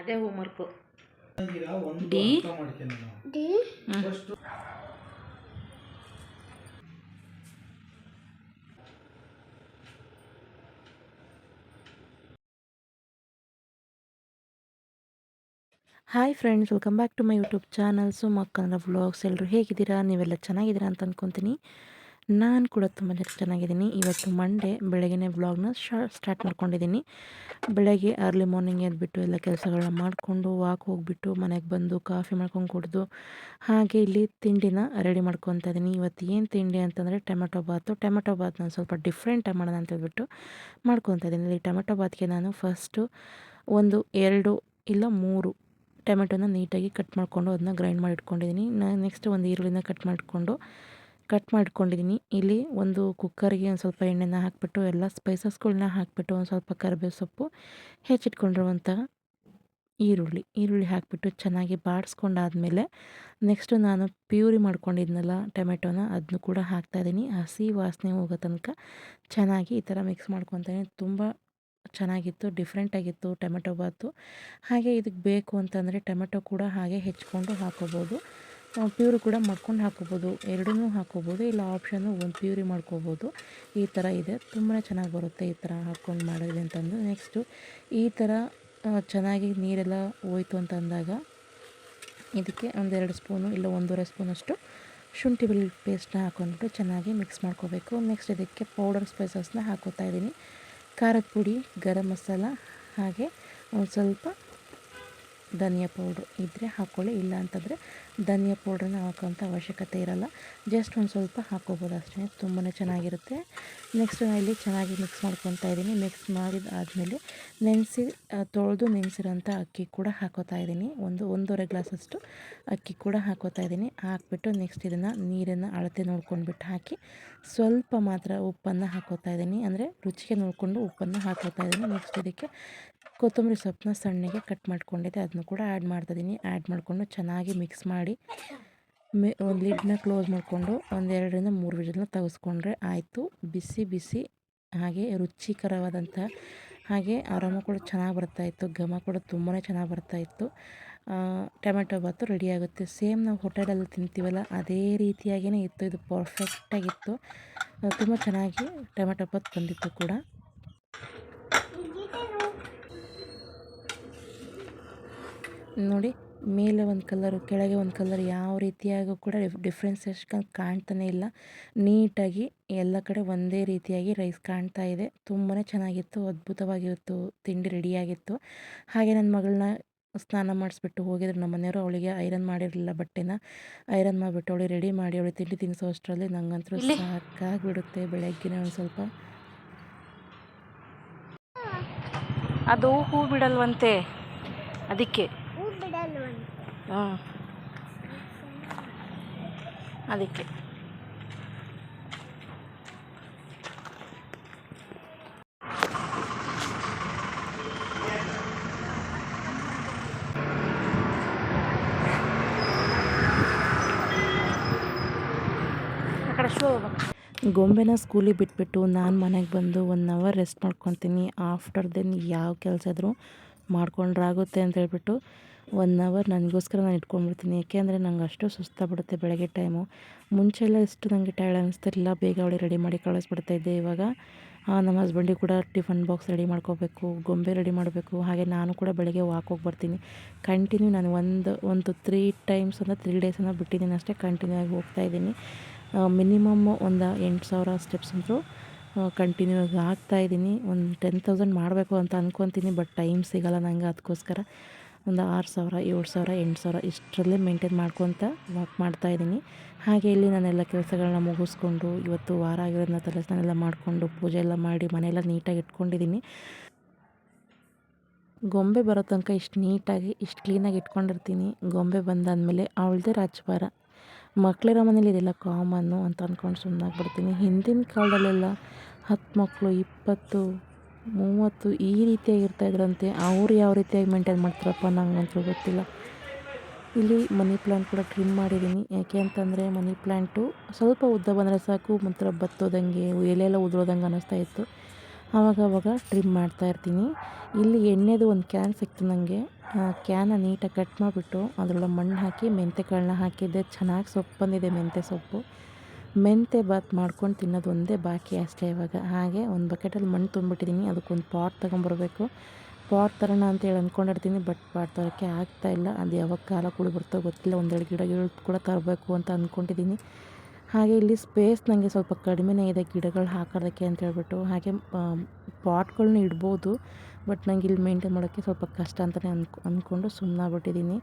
ಅದೇ ಹೋಮ್ವರ್ಕು ಡಿ ಡಿ hi friends, welcome back to my YouTube channel ಸುಮಕ್ಕಂದ್ರ ವ್ಲಾಗ್ಸ್. ಎಲ್ಲರೂ ಹೇಗಿದ್ದೀರಾ? ನೀವೆಲ್ಲ ಚೆನ್ನಾಗಿದ್ದೀರಾ ಅಂತ ಅಂದ್ಕೊತೀನಿ. ನಾನು ಕೂಡ ತುಂಬ ಚೆನ್ನಾಗಿದ್ದೀನಿ. ಇವತ್ತು ಮಂಡೇ ಬೆಳಗ್ಗೆ ವ್ಲಾಗ್ನ ಸ್ಟಾರ್ಟ್ ಮಾಡ್ಕೊಂಡಿದ್ದೀನಿ. ಬೆಳಗ್ಗೆ ಅರ್ಲಿ ಮಾರ್ನಿಂಗ್ ಎದ್ಬಿಟ್ಟು ಎಲ್ಲ ಕೆಲಸಗಳನ್ನ ಮಾಡಿಕೊಂಡು ವಾಕ್ ಹೋಗಿಬಿಟ್ಟು ಮನೆಗೆ ಬಂದು ಕಾಫಿ ಮಾಡ್ಕೊಂಡು ಕುಡಿದು ಹಾಗೆ ಇಲ್ಲಿ ತಿಂಡಿನ ರೆಡಿ ಮಾಡ್ಕೊತಾ ಇದ್ದೀನಿ. ಇವತ್ತು ಏನು ತಿಂಡಿ ಅಂತಂದರೆ ಟೊಮೆಟೊ ಬಾತ್ ನಾನು ಸ್ವಲ್ಪ ಡಿಫ್ರೆಂಟಾಗಿ ಮಾಡೋಣ ಅಂತ ಹೇಳ್ಬಿಟ್ಟು ಮಾಡ್ಕೊತಾ ಇದ್ದೀನಿ. ಇಲ್ಲಿ ಟೊಮೆಟೊ ಬಾತ್ಗೆ ನಾನು ಫಸ್ಟು 1 2 ಇಲ್ಲ 3 ಟೊಮೆಟೊನ ನೀಟಾಗಿ ಕಟ್ ಮಾಡಿಕೊಂಡು ಅದನ್ನ ಗ್ರೈಂಡ್ ಮಾಡಿ ಇಟ್ಕೊಂಡಿದ್ದೀನಿ. ನೆಕ್ಸ್ಟ್ ಒಂದು ಈರುಳ್ಳಿನ ಕಟ್ ಮಾಡ್ಕೊಂಡಿದ್ದೀನಿ. ಇಲ್ಲಿ ಒಂದು ಕುಕ್ಕರ್ಗೆ ಒಂದು ಸ್ವಲ್ಪ ಎಣ್ಣೆನ ಹಾಕಿಬಿಟ್ಟು ಎಲ್ಲ ಸ್ಪೈಸಸ್ಗಳನ್ನ ಹಾಕಿಬಿಟ್ಟು ಒಂದು ಸ್ವಲ್ಪ ಕರಿಬೇವು ಸೊಪ್ಪು ಹೆಚ್ಚಿಟ್ಕೊಂಡಿರುವಂಥ ಈರುಳ್ಳಿ ಹಾಕಿಬಿಟ್ಟು ಚೆನ್ನಾಗಿ ಬಾಡಿಸ್ಕೊಂಡಾದಮೇಲೆ ನೆಕ್ಸ್ಟು ನಾನು ಪ್ಯೂರಿ ಮಾಡ್ಕೊಂಡಿದ್ನಲ್ಲ ಟೊಮೆಟೊನ ಅದನ್ನು ಕೂಡ ಹಾಕ್ತಾಯಿದ್ದೀನಿ. ಹಸಿ ವಾಸನೆ ಹೋಗೋ ತನಕ ಚೆನ್ನಾಗಿ ಈ ಥರ ಮಿಕ್ಸ್ ಮಾಡ್ಕೊತಾಯಿದ್ದೀನಿ. ತುಂಬ ಚೆನ್ನಾಗಿತ್ತು, ಡಿಫ್ರೆಂಟಾಗಿತ್ತು ಟೊಮೆಟೊ ಬಾತು. ಹಾಗೆ ಇದಕ್ಕೆ ಬೇಕು ಅಂತಂದರೆ ಟೊಮೆಟೊ ಕೂಡ ಹಾಗೆ ಹೆಚ್ಕೊಂಡು ಹಾಕೋಬೋದು, ಪ್ಯೂರಿ ಕೂಡ ಮಾಡ್ಕೊಂಡು ಹಾಕೋಬೋದು, ಎರಡೂ ಹಾಕೋಬೋದು. ಇಲ್ಲ ಆಪ್ಷನ್ನು ಒಂದು ಪ್ಯೂರಿ ಮಾಡ್ಕೋಬೋದು. ಈ ಥರ ಇದೆ, ತುಂಬಾ ಚೆನ್ನಾಗಿ ಬರುತ್ತೆ ಈ ಥರ ಹಾಕ್ಕೊಂಡು ಮಾಡಿದ್ವಿ ಅಂತಂದು. ನೆಕ್ಸ್ಟು ಈ ಥರ ಚೆನ್ನಾಗಿ ನೀರೆಲ್ಲ ಹೋಯ್ತು ಅಂತಂದಾಗ ಇದಕ್ಕೆ 1-2 ಸ್ಪೂನು ಇಲ್ಲ 1.5 ಸ್ಪೂನಷ್ಟು ಶುಂಠಿ ಬೆಳ್ಳುಳ್ಳಿ ಪೇಸ್ಟ್ನ ಹಾಕ್ಕೊಂಡ್ಬಿಟ್ಟು ಚೆನ್ನಾಗಿ ಮಿಕ್ಸ್ ಮಾಡ್ಕೋಬೇಕು. ನೆಕ್ಸ್ಟ್ ಇದಕ್ಕೆ ಪೌಡರ್ ಸ್ಪೈಸಸ್ನ ಹಾಕೋತಾ ಇದ್ದೀನಿ. ಖಾರದ ಪುಡಿ, ಗರಂ ಮಸಾಲ, ಹಾಗೆ ಒಂದು ಸ್ವಲ್ಪ ಧನಿಯಾ ಪೌಡ್ರು ಇದ್ದರೆ ಹಾಕ್ಕೊಳ್ಳಿ, ಇಲ್ಲ ಅಂತಂದರೆ ಧನಿಯಾ ಪೌಡ್ರನ್ನ ಹಾಕೋಂಥ ಅವಶ್ಯಕತೆ ಇರೋಲ್ಲ, ಜಸ್ಟ್ ಒಂದು ಸ್ವಲ್ಪ ಹಾಕ್ಕೋಬೋದು ಅಷ್ಟೇ, ತುಂಬಾ ಚೆನ್ನಾಗಿರುತ್ತೆ. ನೆಕ್ಸ್ಟ್ ನಾನು ಇಲ್ಲಿ ಚೆನ್ನಾಗಿ ಮಿಕ್ಸ್ ಮಾಡ್ಕೊತಾ ಇದ್ದೀನಿ. ಮಿಕ್ಸ್ ಮಾಡಿದಾದಮೇಲೆ ತೊಳೆದು ನೆನೆಸಿರೋಂಥ ಅಕ್ಕಿ ಕೂಡ ಹಾಕೋತಾ ಇದ್ದೀನಿ. 1.5 ಗ್ಲಾಸಷ್ಟು ಅಕ್ಕಿ ಕೂಡ ಹಾಕೋತಾ ಇದ್ದೀನಿ. ಹಾಕ್ಬಿಟ್ಟು ನೆಕ್ಸ್ಟ್ ಇದನ್ನು ನೀರನ್ನು ಅಳತೆ ನೋಡ್ಕೊಂಡ್ಬಿಟ್ಟು ಹಾಕಿ ಸ್ವಲ್ಪ ಮಾತ್ರ ಉಪ್ಪನ್ನು ಹಾಕೋತಾ ಇದ್ದೀನಿ, ಅಂದರೆ ರುಚಿಗೆ ನೋಡಿಕೊಂಡು ಉಪ್ಪನ್ನು ಹಾಕೋತಾ ಇದ್ದೀನಿ. ನೆಕ್ಸ್ಟ್ ಇದಕ್ಕೆ ಕೊತ್ತಂಬರಿ ಸೊಪ್ಪನ್ನ ಸಣ್ಣಗೆ ಕಟ್ ಮಾಡ್ಕೊಂಡಿದ್ದೆ, ಅದನ್ನು ಕೂಡ ಆ್ಯಡ್ ಮಾಡ್ತಾಯಿದ್ದೀನಿ. ಆ್ಯಡ್ ಮಾಡಿಕೊಂಡು ಚೆನ್ನಾಗಿ ಮಿಕ್ಸ್ ಮಾಡಿ ಒಂದು ಲಿಡ್ನ ಕ್ಲೋಸ್ ಮಾಡಿಕೊಂಡು 2-3 ವಿಷಲ್ನ ತೆಗೆಸ್ಕೊಂಡ್ರೆ ಆಯಿತು. ಬಿಸಿ ಹಾಗೆ ರುಚಿಕರವಾದಂಥ ಹಾಗೆ ಆರಾಮ ಕೂಡ ಚೆನ್ನಾಗಿ ಬರ್ತಾಯಿತ್ತು, ಘಮ ಕೂಡ ತುಂಬಾ ಚೆನ್ನಾಗಿ ಬರ್ತಾಯಿತ್ತು. ಟೊಮೆಟೊ ಬಾತು ರೆಡಿಯಾಗುತ್ತೆ. ಸೇಮ್ ನಾವು ಹೋಟೆಲಲ್ಲಿ ತಿಂತೀವಲ್ಲ ಅದೇ ರೀತಿಯಾಗಿಯೇ ಇತ್ತು, ಇದು ಪರ್ಫೆಕ್ಟಾಗಿತ್ತು. ತುಂಬ ಚೆನ್ನಾಗಿ ಟೊಮೆಟೊ ಬಾತ್ ಬಂದಿತ್ತು ಕೂಡ. ನೋಡಿ, ಮೇಲೆ ಒಂದು ಕಲರು ಕೆಳಗೆ ಒಂದು ಕಲರ್, ಯಾವ ರೀತಿಯಾಗೂ ಕೂಡ ಡಿಫ್ರೆನ್ಸೇಷನ್ ಕಾಣ್ತಾನೆ ಇಲ್ಲ. ನೀಟಾಗಿ ಎಲ್ಲ ಕಡೆ ಒಂದೇ ರೀತಿಯಾಗಿ ರೈಸ್ ಕಾಣ್ತಾ ಇದೆ. ತುಂಬಾ ಚೆನ್ನಾಗಿತ್ತು, ಅದ್ಭುತವಾಗಿತ್ತು, ತಿಂಡಿ ರೆಡಿಯಾಗಿತ್ತು. ಹಾಗೆ ನನ್ನ ಮಗಳನ್ನ ಸ್ನಾನ ಮಾಡಿಸ್ಬಿಟ್ಟು ಹೋಗಿದ್ರು ನಮ್ಮ ಮನೆಯವರು. ಅವಳಿಗೆ ಐರನ್ ಮಾಡಿರಲಿಲ್ಲ, ಬಟ್ಟೆನ ಐರನ್ ಮಾಡಿಬಿಟ್ಟು ಅವಳಿಗೆ ರೆಡಿ ಮಾಡಿ ಅವಳಿಗೆ ತಿಂಡಿ ತಿನ್ನಿಸೋ ಅಷ್ಟರಲ್ಲಿ ನಂಗಂತೂ ಸಾಕಾಗಿಬಿಡುತ್ತೆ. ಬೆಳಗ್ಗಿನ ಒಂದು ಸ್ವಲ್ಪ ಅದು ಹೂ ಬಿಡಲ್ವಂತೆ, ಅದಕ್ಕೆ ಅದಕ್ಕೆ ಗೊಂಬೆನ ಸ್ಕೂಲಿಗೆ ಬಿಟ್ಬಿಟ್ಟು ನಾನು ಮನೆಗೆ ಬಂದು 1 ಅವರ್ ರೆಸ್ಟ್ ಮಾಡ್ಕೊತೀನಿ. ಆಫ್ಟರ್ ದೆನ್ ಯಾವ ಕೆಲಸ ಇದ್ರೂ ಮಾಡ್ಕೊಂಡ್ರಾಗುತ್ತೆ ಅಂತ ಹೇಳ್ಬಿಟ್ಟು 1 ಅವರ್ ನನಗೋಸ್ಕರ ನಾನು ಇಟ್ಕೊಂಡ್ಬಿಡ್ತೀನಿ. ಯಾಕೆಂದರೆ ನಂಗೆ ಅಷ್ಟು ಸುಸ್ತಾಗ್ಬಿಡುತ್ತೆ ಬೆಳಗ್ಗೆ ಟೈಮು. ಮುಂಚೆಲ್ಲ ಎಷ್ಟು ನನಗೆ ಟೈರ್ಡ್ ಅನ್ನಿಸ್ತಿರಲಿಲ್ಲ, ಬೇಗ ಅವಳಿಗೆ ರೆಡಿ ಮಾಡಿ ಕಳಿಸ್ಬಿಡ್ತಾಯಿದ್ದೆ. ಇವಾಗ ನಮ್ಮ ಹಸ್ಬೆಂಡಿಗೆ ಕೂಡ ಟಿಫನ್ ಬಾಕ್ಸ್ ರೆಡಿ ಮಾಡ್ಕೋಬೇಕು, ಗೊಂಬೆ ರೆಡಿ ಮಾಡಬೇಕು. ಹಾಗೆ ನಾನು ಕೂಡ ಬೆಳಗ್ಗೆ ವಾಕ್ ಹೋಗಿ ಬರ್ತೀನಿ. ಕಂಟಿನ್ಯೂ ನಾನು ಒಂದು 3 ಟೈಮ್ಸ್ ಅಂದರೆ 3 ಡೇಸ್ ಬಿಟ್ಟಿದ್ದೀನಿ ಅಷ್ಟೇ, ಕಂಟಿನ್ಯೂ ಆಗಿ ಹೋಗ್ತಾಯಿದ್ದೀನಿ. ಮಿನಿಮಮ್ ಒಂದು 8,000 ಸ್ಟೆಪ್ಸ್ ಅಂತೂ ಕಂಟಿನ್ಯೂ ಆಗಿ ಆಗ್ತಾಯಿದ್ದೀನಿ. ಒಂದು 10,000 ಮಾಡಬೇಕು ಅಂತ ಅಂದ್ಕೊತೀನಿ, ಬಟ್ ಟೈಮ್ ಸಿಗೋಲ್ಲ ನನಗೆ. ಅದಕ್ಕೋಸ್ಕರ ಒಂದು 6,000, 7,000, 8,000 ಇಷ್ಟರಲ್ಲೇ ಮೇಂಟೈನ್ ಮಾಡ್ಕೊತ ವಾಕ್ ಮಾಡ್ತಾಯಿದ್ದೀನಿ. ಹಾಗೆ ಇಲ್ಲಿ ನಾನೆಲ್ಲ ಕೆಲಸಗಳನ್ನ ಮುಗಿಸ್ಕೊಂಡು ಇವತ್ತು ವಾರ ಆಗಿರೋದನ್ನ ತಲೆ ಸ್ನಾನ ಮಾಡಿಕೊಂಡು ಪೂಜೆ ಎಲ್ಲ ಮಾಡಿ ಮನೆಯೆಲ್ಲ ನೀಟಾಗಿ ಇಟ್ಕೊಂಡಿದ್ದೀನಿ. ಗೊಂಬೆ ಬರೋ ತನಕ ಇಷ್ಟು ನೀಟಾಗಿ ಇಷ್ಟು ಕ್ಲೀನಾಗಿ ಇಟ್ಕೊಂಡಿರ್ತೀನಿ. ಗೊಂಬೆ ಬಂದಾದಮೇಲೆ ಅವಳದೇ ರಾಜಭಾರ. ಮಕ್ಕಳಿರೋ ಮನೇಲಿ ಇದೆಲ್ಲ ಕಾಮನ್ನು ಅಂತ ಅಂದ್ಕೊಂಡು ಸುಮ್ಮನಾಗ್ಬಿಡ್ತೀನಿ. ಹಿಂದಿನ ಕಾಲದಲ್ಲೆಲ್ಲ 10 ಮಕ್ಕಳು, 20, 30 ಈ ರೀತಿಯಾಗಿ ಇರ್ತಾಯಿದ್ರಂತೆ. ಅವ್ರು ಯಾವ ರೀತಿಯಾಗಿ ಮೇಂಟೈನ್ ಮಾಡ್ತಾರಪ್ಪ ನಂಗಂತೂ ಗೊತ್ತಿಲ್ಲ. ಇಲ್ಲಿ ಮನಿ ಪ್ಲ್ಯಾಂಟ್ ಕೂಡ ಟ್ರಿಮ್ ಮಾಡಿದ್ದೀನಿ. ಯಾಕೆ ಅಂತಂದರೆ ಮನಿ ಪ್ಲ್ಯಾಂಟು ಸ್ವಲ್ಪ ಉದ್ದ ಬಂದರೆ ಸಾಕು, ಒಂಥರ ಬತ್ತೋದಂಗೆ ಎಲೆಯೆಲ್ಲ ಉದುರೋದಂಗೆ ಅನ್ನಿಸ್ತಾ ಇತ್ತು. ಆವಾಗವಾಗ ಟ್ರಿಮ್ ಮಾಡ್ತಾಯಿರ್ತೀನಿ. ಇಲ್ಲಿ ಎಣ್ಣೆದು ಒಂದು ಕ್ಯಾನ್ ಸಿಕ್ತು ನನಗೆ. ಕ್ಯಾನ ನೀಟಾಗಿ ಕಟ್ ಮಾಡಿಬಿಟ್ಟು ಅದರೊಳಗೆ ಮಣ್ಣು ಹಾಕಿ ಮೆಂತೆಕಾಳನ್ನ ಹಾಕಿದ್ದೆ. ಚೆನ್ನಾಗಿ ಸೊಪ್ಪು ಬಂದಿದೆ, ಮೆಂತ್ಯ ಸೊಪ್ಪು. ಮೆಂತ್ಯ ಬಾತ್ ಮಾಡ್ಕೊಂಡು ತಿನ್ನೋದು ಒಂದೇ ಬಾಕಿ ಅಷ್ಟೇ ಇವಾಗ. ಹಾಗೆ ಒಂದು ಬಕೆಟಲ್ಲಿ ಮಣ್ಣು ತುಂಬಿಟ್ಟಿದ್ದೀನಿ. ಅದಕ್ಕೊಂದು ಪಾಟ್ ತೊಗೊಂಬರ್ಬೇಕು. ಪಾಟ್ ತರೋಣ ಅಂತೇಳಿ ಅಂದ್ಕೊಂಡಿರ್ತೀನಿ, ಬಟ್ ಪಾಟ್ ತರೋಕ್ಕೆ ಆಗ್ತಾಯಿಲ್ಲ. ಅದು ಯಾವಾಗ ಕಾಲ ಕೂಡಿ ಬರ್ತೋ ಗೊತ್ತಿಲ್ಲ. ಒಂದೆರಡು ಗಿಡಗಳು ಕೂಡ ತರಬೇಕು ಅಂತ ಅಂದ್ಕೊಂಡಿದ್ದೀನಿ. ಹಾಗೆ ಇಲ್ಲಿ ಸ್ಪೇಸ್ ನನಗೆ ಸ್ವಲ್ಪ ಕಡಿಮೆನೇ ಇದೆ ಗಿಡಗಳು ಹಾಕೋದಕ್ಕೆ ಅಂತ ಹೇಳ್ಬಿಟ್ಟು. ಹಾಗೆ ಪಾಟ್ಗಳನ್ನ ಇಡ್ಬೋದು, ಬಟ್ ನಂಗೆ ಇಲ್ಲಿ ಮೇಂಟೈನ್ ಮಾಡೋಕ್ಕೆ ಸ್ವಲ್ಪ ಕಷ್ಟ ಅಂತಲೇ ಅಂದ್ಕೊಂಡು ಸುಮ್ಮನಾಗ್ಬಿಟ್ಟಿದ್ದೀನಿ.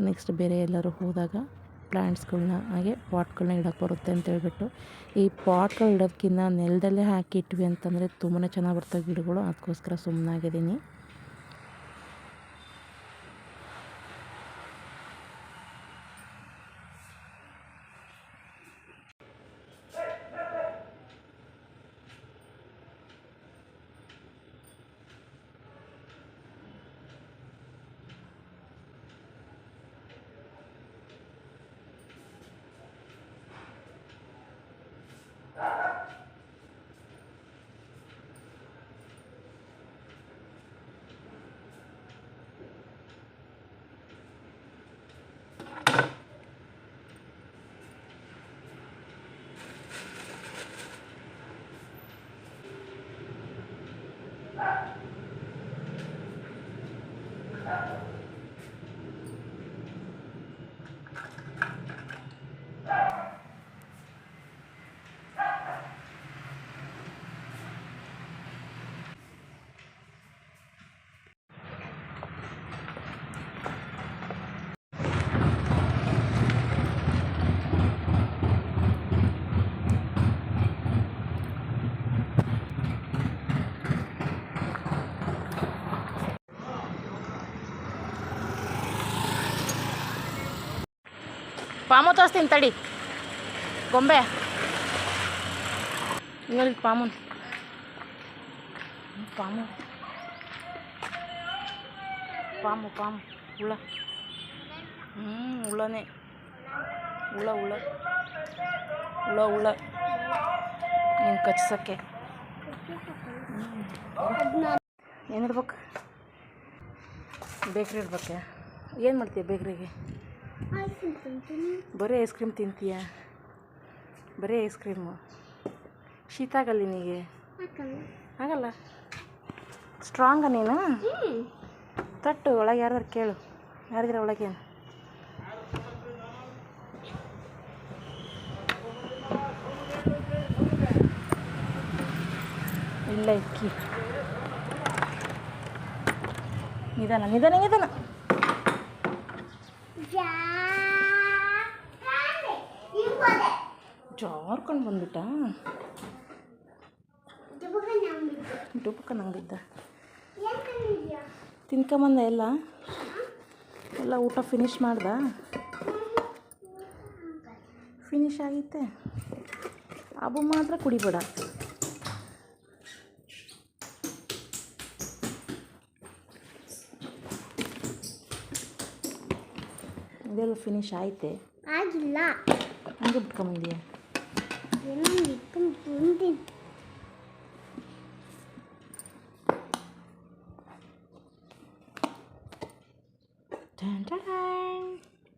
ನೆಕ್ಸ್ಟ್ ಬೇರೆ ಎಲ್ಲರೂ ಹೋದಾಗ ಪ್ಲ್ಯಾಂಟ್ಸ್ಗಳನ್ನ ಹಾಗೆ ಪಾಟ್ಗಳನ್ನ ಇಡೋಕ್ಕೆ ಬರುತ್ತೆ ಅಂತ ಹೇಳ್ಬಿಟ್ಟು. ಈ ಪಾಟ್ಗಳು ಇಡೋದಕ್ಕಿಂತ ನೆಲದಲ್ಲೇ ಹಾಕಿಟ್ವಿ ಅಂತಂದರೆ ತುಂಬಾ ಚೆನ್ನಾಗಿ ಬರ್ತವೆ ಗಿಡಗಳು. ಅದಕ್ಕೋಸ್ಕರ ಸುಮ್ಮನಾಗಿದ್ದೀನಿ. ಪಾಮು ತೋರಿಸ್ತೀನಿ ತಡಿ, ಗೊಂಬೆ ಹೇಳಿ. ಪಾಮು ಪಾಮು ಪಾಮು ಪಾಮು ಹುಳ. ಹುಳನೇ, ಹುಳ ಹುಳ ಹುಳ ಹುಳ ನೀನು ಕಚ್ಸೋಕ್ಕೆ. ಏನಿಡ್ಬೇಕು? ಬೇಕ್ರಿ ಇಡ್ಬೇಕೆ? ಏನು ಮಾಡ್ತೀಯ ಬೇಕ್ರಿಗೆ? ಬರೀ ಐಸ್ ಕ್ರೀಮ್ ತಿಂತೀಯ? ಬರೀ ಐಸ್ ಕ್ರೀಮು ಶೀತ ಆಗಲ್ಲ ನಿನಗೆ? ಆಗಲ್ಲ. ಸ್ಟ್ರಾಂಗ ನೀನು? ತಟ್ಟು ಒಳಗೆ ಯಾರ್ದಾರು ಕೇಳು, ಯಾರಿದ್ರೆ ಒಳಗೇನು. ಇಲ್ಲ ಇಕ್ಕಿ. ನಿಧಾನ ನಿಧಾನ ನಿಧಾನ. ಜಾರ್ಕೊಂಡು ಬಂದ್ಬಿಟ್ಟ. ಡುಬುಕ ನಂಗಿದ್ದ. ತಿನ್ಕೊಂಬಂದ ಎಲ್ಲ ಊಟ ಫಿನಿಶ್ ಮಾಡ್ದ? ಫಿನಿಶ್ ಆಗೈತೆ. ಅಬು ಮಾತ್ರ ಕುಡಿಬೇಡ. ಇದೆಲ್ಲ ಫಿನಿಶ್ ಆಯ್ತೆ? ಆಗಿಲ್ಲ. ಹಂಗೆ ಬಿಟ್ಕೊಂಬಂದಿಯ?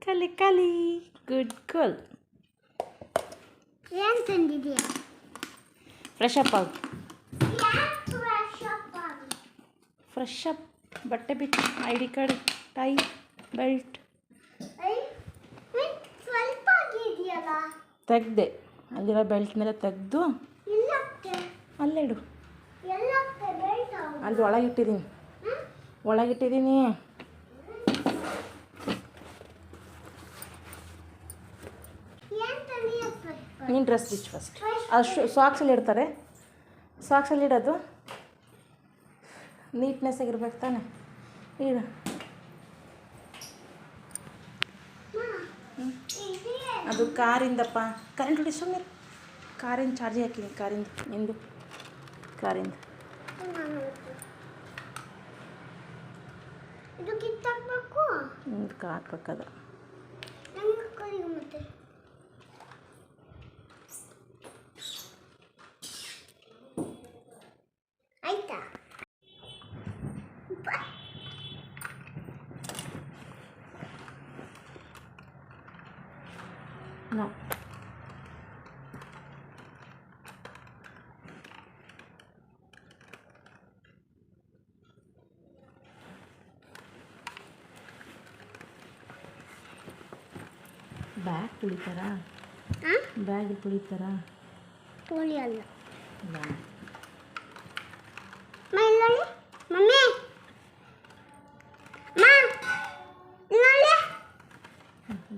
ಕಲಿ ಕಲಿ, ಗುಡ್ ಗರ್ಲ್. ಏನು ತಂದಿದ್ಯಾ? ಫ್ರೆಶ್ ಅಪ್ ಆಗಿ. Fresh up. ಬಟ್ಟೆ ಬಿಟ್ಟು ID ಕಾರ್ಡ್, ಟೈ, ಬೆಲ್ಟ್ ಸ್ವಲ್ಪ ಆಗಿದೆಯಲ್ಲ. ತೆಗ್ದೆ. ಅಲ್ಲಿರೋ ಬೆಲ್ಟ್ನೆಲ್ಲ ತೆಗೆದು ಅಲ್ಲಿಡು. ಅಲ್ಲಿ ಒಳಗಿಟ್ಟಿದ್ದೀನಿ, ಒಳಗಿಟ್ಟಿದ್ದೀನಿ. ನೀನು ಡ್ರೆಸ್ ಬಿಚ್ಚು ಫಸ್ಟ್. ಅದು ಸಾಕ್ಸಲ್ಲಿ ಇಡ್ತಾರೆ. ಸಾಕ್ಸಲ್ಲಿ ಇಡೋದು ನೀಟ್ನೆಸ್ ಆಗಿರ್ಬೇಕು ತಾನೆ. ಇಡು. ಅದು ಕಾರಿಂದಪ್ಪ. ಕರೆಂಟ್ ಹೊಡಿ ಸುಮ್ಮನೆ. ಕಾರಿಂದ ಚಾರ್ಜ್ ಹಾಕಿನಿ. ಕಾರಿಂದ ನಿಂದು, ಕಾರಿಂದ. ಇದು ಕಿತ್ತಾಕ್ಬೇಕು. ನಿಂದು ಹಾಕ್ಬೇಕದ. ಮತ್ತೆ ಆಯ್ತಾ? ನೋ. ಬ್ಯಾಗ್ ತುಳಿತಾರಾ? ಬ್ಯಾಗ್ ತುಳಿತಾರಾ? ಕೋಳಿ ಅಲ್ಲ. ಬ್ಯಾಗ್. ಇಲ್ಲಿ mummy.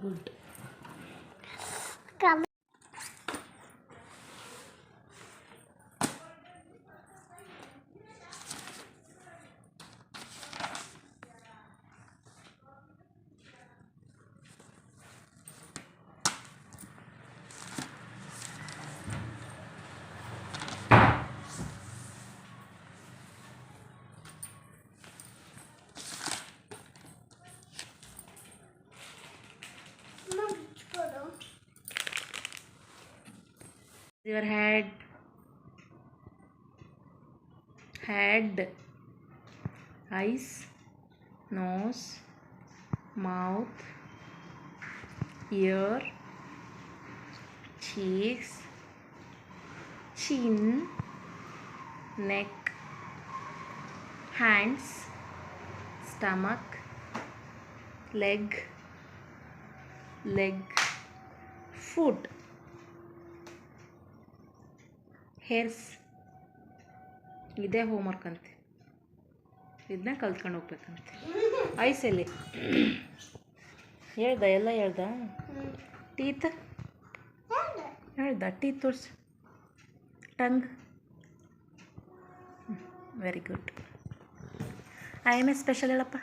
Good. Your head, eyes, nose, mouth, ear, cheeks, chin, neck, hands, stomach, leg, foot, hairs. ಇದೇ ಹೋಮ್ವರ್ಕ್ ಅಂತೆ, ಇದನ್ನ ಕಲ್ತ್ಕೊಂಡು ಹೋಗ್ಬೇಕಂತೆ. ಐಸಲ್ಲಿ ಎಲ್ಲ ಹೇಳ್ದ. ಟೀತ್ ಹೇಳ್ದ, ಟೀತ್ ತೋರ್ಸು. Tongue. Very good. I M A special ಹೇಳಪ್ಪ.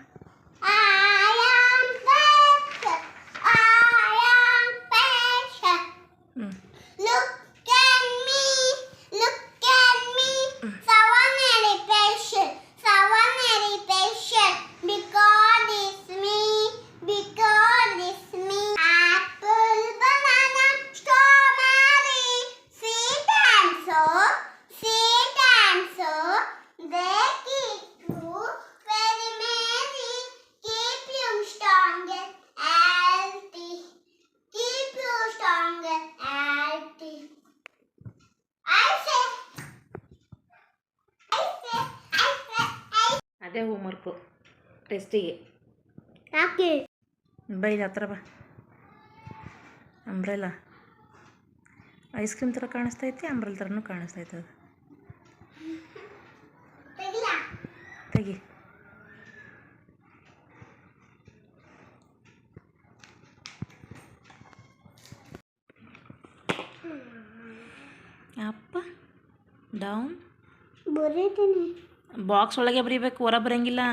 ಅದೇ ಹೋಮ್ವರ್ಕು ಟೆಸ್ಟಿಗೆ. ಯಾಕೆ ಬೈದ ಹತ್ರ ಬಾ. ಅಂಬ್ರೆಲಾ ಐಸ್ ಕ್ರೀಮ್ ಥರ ಕಾಣಿಸ್ತೈತಿ, ಅಂಬ್ರೆಲ್ ಥರನೂ ಕಾಣಿಸ್ತೈತೆ. ಅದು ತೆಗಿ. ಅಪ್ಪ ಡೌನ್. ಬರೀತೀನಿ. ಬಾಕ್ಸ್ ಒಳಗೆ ಬರೀಬೇಕು, ಹೊರ ಬರೋಂಗಿಲ್ಲ.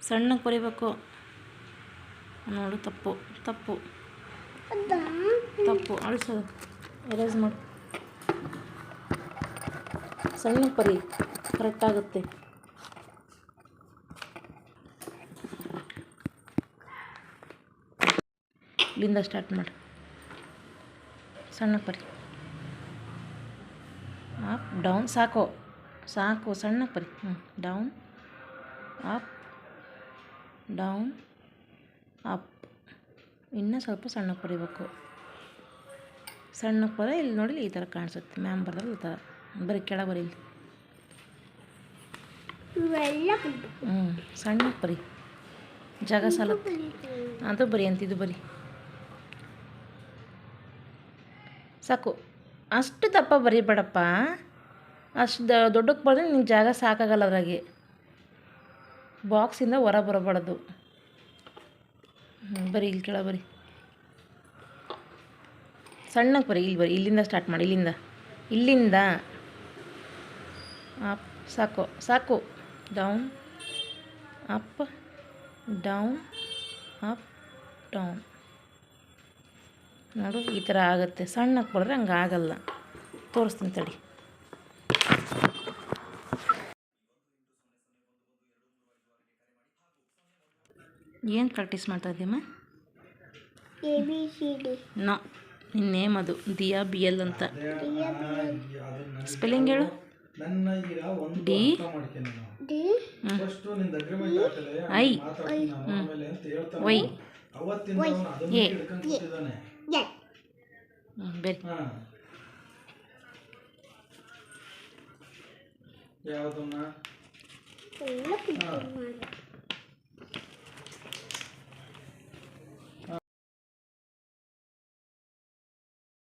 ಸಣ್ಣಗೆ ಬರೀಬೇಕು. ನೋಡು, ತಪ್ಪು ತಪ್ಪು ತಪ್ಪು. ಅಳಿಸೋದು, ಎರೇಸ್ ಮಾಡು. ಸಣ್ಣಗೆ ಬರೀ, ಕರೆಕ್ಟಾಗುತ್ತೆ. ಇಲ್ಲಿಂದ ಸ್ಟಾರ್ಟ್ ಮಾಡಿ. ಸಣ್ಣಗೆ ಬರೀ. Up down. ಸಾಕು ಸಾಕು, ಸಣ್ಣಗೆ ಬರೀ. Down, up, down, up. ಇನ್ನೂ ಸ್ವಲ್ಪ ಸಣ್ಣಗೆ ಬರೀಬೇಕು. ಸಣ್ಣಗೆ ಬರೀ. ಇಲ್ಲಿ ನೋಡಿ, ಈ ಥರ ಕಾಣಿಸುತ್ತೆ. ಮ್ಯಾಮ್ ಬರ್ದಲ್ಲ ಈ ಥರ ಬರೀ. ಕೆಳಗೆ ಬರೀ. ಇಲ್ಲಿ ಸಣ್ಣಗೆ ಬರೀ, ಜಾಗ ಸಾಲುತ್ತೆ. ಅದು ಬರೀ ಅಂತ, ಇದು ಬರೀ. ಸಾಕು. ಅಷ್ಟು ದಪ್ಪ ಬರೀಬೇಡಪ್ಪ. ಅಷ್ಟು ದೊಡ್ಡಕ್ಕೆ ಬರೆದ್ರೆ ನಿಂಗೆ ಜಾಗ ಸಾಕಾಗಲ್ಲ. ಅದ್ರಾಗೆ ಬಾಕ್ಸಿಂದ ಹೊರ ಬರಬಾರ್ದು. ಬರೀ ಇಲ್ಲಿ ಕೆಳಗೆ ಬರೀ. ಸಣ್ಣಗೆ ಬರೀ. ಇಲ್ಲಿ ಬರೀ. ಇಲ್ಲಿಂದ ಸ್ಟಾರ್ಟ್ ಮಾಡಿ. ಇಲ್ಲಿಂದ ಅಪ್. ಸಾಕು ಸಾಕು. Down, up, down, up, down. ನೋಡು, ಈ ಥರ ಆಗುತ್ತೆ. ಸಣ್ಣಕ್ಕೆ ಬರೆದ್ರೆ ಹಂಗೆ ಆಗಲ್ಲ. ತೋರಿಸ್ತೀನಿ ತಡಿ. ಏನು ಪ್ರಾಕ್ಟೀಸ್ ಮಾಡ್ತಾ ಇದ್ದೀಮ್ಮ? ABCD. ನೋ, ನಿನ್ನ ನೇಮ್ ಅದು. ದಿಯಾ BL ಅಂತ. ಸ್ಪೆಲ್ಲಿಂಗ್ ಹೇಳು. D I Y A. ಬೇರೆ ಹಾಂ ಯಾವುದಮ್ಮ ಎಲ್ಲ ಕುತ್ಕೊಂಡು ಮಾಡು.